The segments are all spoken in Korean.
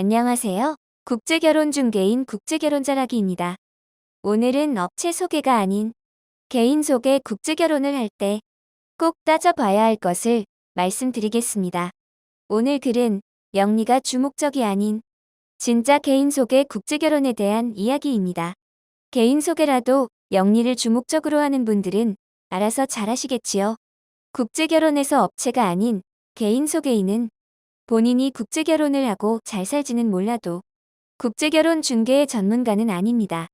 안녕하세요. 국제결혼중개인 국제결혼자라기입니다. 오늘은 업체 소개가 아닌 개인 소개 국제결혼을 할 때 꼭 따져봐야 할 것을 말씀드리겠습니다. 오늘 글은 영리가 주목적이 아닌 진짜 개인 소개 국제결혼에 대한 이야기입니다. 개인 소개라도 영리를 주목적으로 하는 분들은 알아서 잘하시겠지요. 국제결혼에서 업체가 아닌 개인 소개인은 본인이 국제결혼을 하고 잘 살지는 몰라도 국제결혼 중개의 전문가는 아닙니다.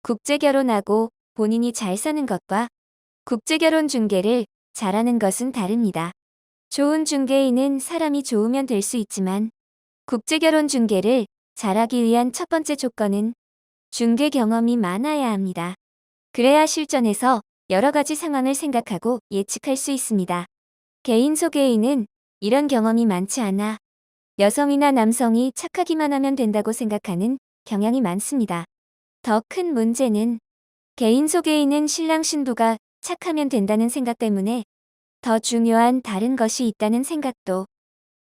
국제결혼하고 본인이 잘 사는 것과 국제결혼 중개를 잘하는 것은 다릅니다. 좋은 중개인은 사람이 좋으면 될 수 있지만 국제결혼 중개를 잘하기 위한 첫 번째 조건은 중개 경험이 많아야 합니다. 그래야 실전에서 여러 가지 상황을 생각하고 예측할 수 있습니다. 개인 소개인은 이런 경험이 많지 않아 여성이나 남성이 착하기만 하면 된다고 생각하는 경향이 많습니다. 더 큰 문제는 개인 소개인은 신랑 신부가 착하면 된다는 생각 때문에 더 중요한 다른 것이 있다는 생각도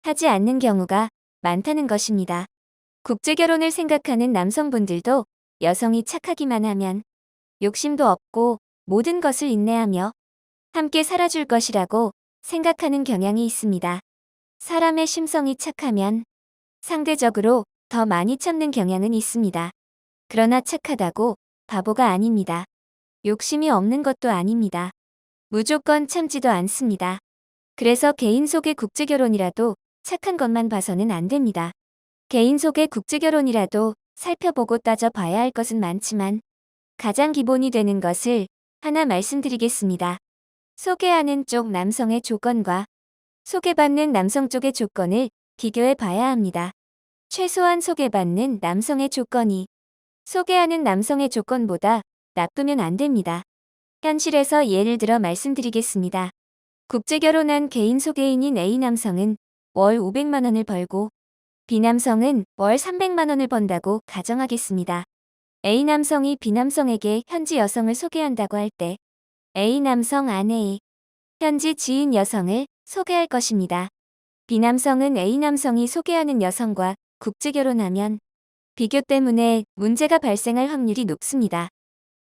하지 않는 경우가 많다는 것입니다. 국제결혼을 생각하는 남성분들도 여성이 착하기만 하면 욕심도 없고 모든 것을 인내하며 함께 살아줄 것이라고 생각하는 경향이 있습니다. 사람의 심성이 착하면 상대적으로 더 많이 참는 경향은 있습니다. 그러나 착하다고 바보가 아닙니다. 욕심이 없는 것도 아닙니다. 무조건 참지도 않습니다. 그래서 개인 속의 국제결혼이라도 착한 것만 봐서는 안 됩니다. 개인 속의 국제결혼이라도 살펴보고 따져봐야 할 것은 많지만 가장 기본이 되는 것을 하나 말씀드리겠습니다. 소개하는 쪽 남성의 조건과 소개받는 남성 쪽의 조건을 비교해 봐야 합니다. 최소한 소개받는 남성의 조건이 소개하는 남성의 조건보다 나쁘면 안 됩니다. 현실에서 예를 들어 말씀드리겠습니다. 국제결혼한 개인 소개인인 A 남성은 월 500만 원을 벌고 B 남성은 월 300만 원을 번다고 가정하겠습니다. A 남성이 B 남성에게 현지 여성을 소개한다고 할 때 A 남성 아내의 현지 지인 여성을 소개할 것입니다. B 남성은 A 남성이 소개하는 여성과 국제결혼하면 비교 때문에 문제가 발생할 확률이 높습니다.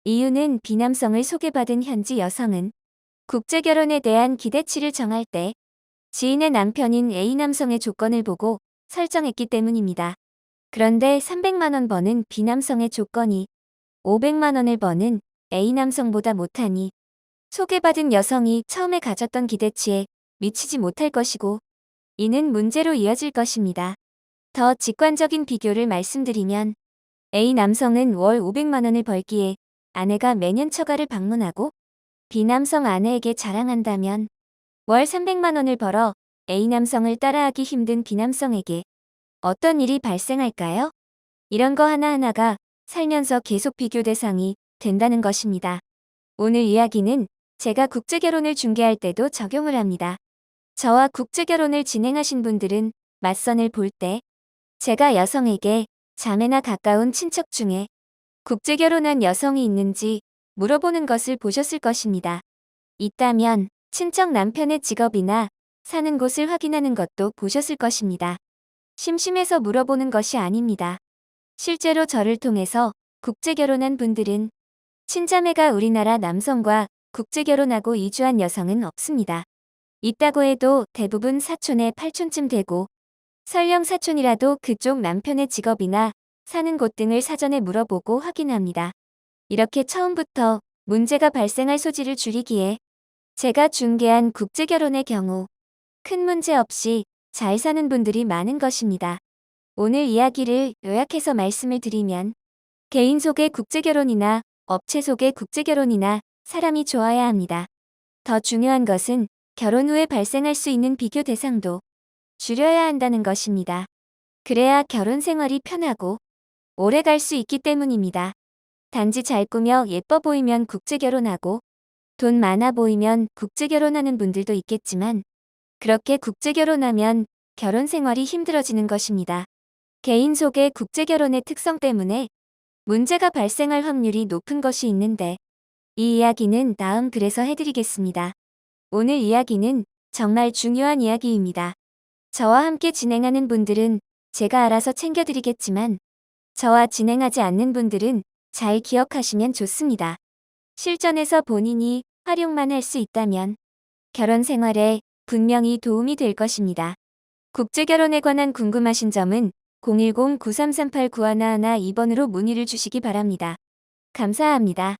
이유는 B 남성을 소개받은 현지 여성은 국제결혼에 대한 기대치를 정할 때 지인의 남편인 A 남성의 조건을 보고 설정했기 때문입니다. 그런데 300만 원 버는 B 남성의 조건이 500만 원을 버는 A 남성보다 못하니 소개받은 여성이 처음에 가졌던 기대치에 미치지 못할 것이고 이는 문제로 이어질 것입니다. 더 직관적인 비교를 말씀드리면 A 남성은 월 500만 원을 벌기에 아내가 매년 처가를 방문하고 B 남성 아내에게 자랑한다면 월 300만 원을 벌어 A 남성을 따라하기 힘든 B 남성에게 어떤 일이 발생할까요? 이런 거 하나하나가 살면서 계속 비교 대상이 된다는 것입니다. 오늘 이야기는 제가 국제결혼을 중개할 때도 적용을 합니다. 저와 국제결혼을 진행하신 분들은 맞선을 볼 때 제가 여성에게 자매나 가까운 친척 중에 국제결혼한 여성이 있는지 물어보는 것을 보셨을 것입니다. 있다면 친척 남편의 직업이나 사는 곳을 확인하는 것도 보셨을 것입니다. 심심해서 물어보는 것이 아닙니다. 실제로 저를 통해서 국제결혼한 분들은 친자매가 우리나라 남성과 국제결혼하고 이주한 여성은 없습니다. 있다고 해도 대부분 사촌에 8촌쯤 되고 설령 사촌이라도 그쪽 남편의 직업이나 사는 곳 등을 사전에 물어보고 확인합니다. 이렇게 처음부터 문제가 발생할 소지를 줄이기에 제가 중개한 국제결혼의 경우 큰 문제 없이 잘 사는 분들이 많은 것입니다. 오늘 이야기를 요약해서 말씀을 드리면 개인 소개 국제결혼이나 업체 소개 국제결혼이나 사람이 좋아야 합니다. 더 중요한 것은 결혼 후에 발생할 수 있는 비교 대상도 줄여야 한다는 것입니다. 그래야 결혼 생활이 편하고 오래 갈 수 있기 때문입니다. 단지 잘 꾸며 예뻐 보이면 국제결혼하고 돈 많아 보이면 국제결혼하는 분들도 있겠지만 그렇게 국제결혼하면 결혼 생활이 힘들어지는 것입니다. 개인 소개 국제결혼의 특성 때문에 문제가 발생할 확률이 높은 것이 있는데 이 이야기는 다음 글에서 해드리겠습니다. 오늘 이야기는 정말 중요한 이야기입니다. 저와 함께 진행하는 분들은 제가 알아서 챙겨드리겠지만 저와 진행하지 않는 분들은 잘 기억하시면 좋습니다. 실전에서 본인이 활용만 할 수 있다면 결혼 생활에 분명히 도움이 될 것입니다. 국제결혼에 관한 궁금하신 점은 010-9338-9111 2번으로 문의를 주시기 바랍니다. 감사합니다.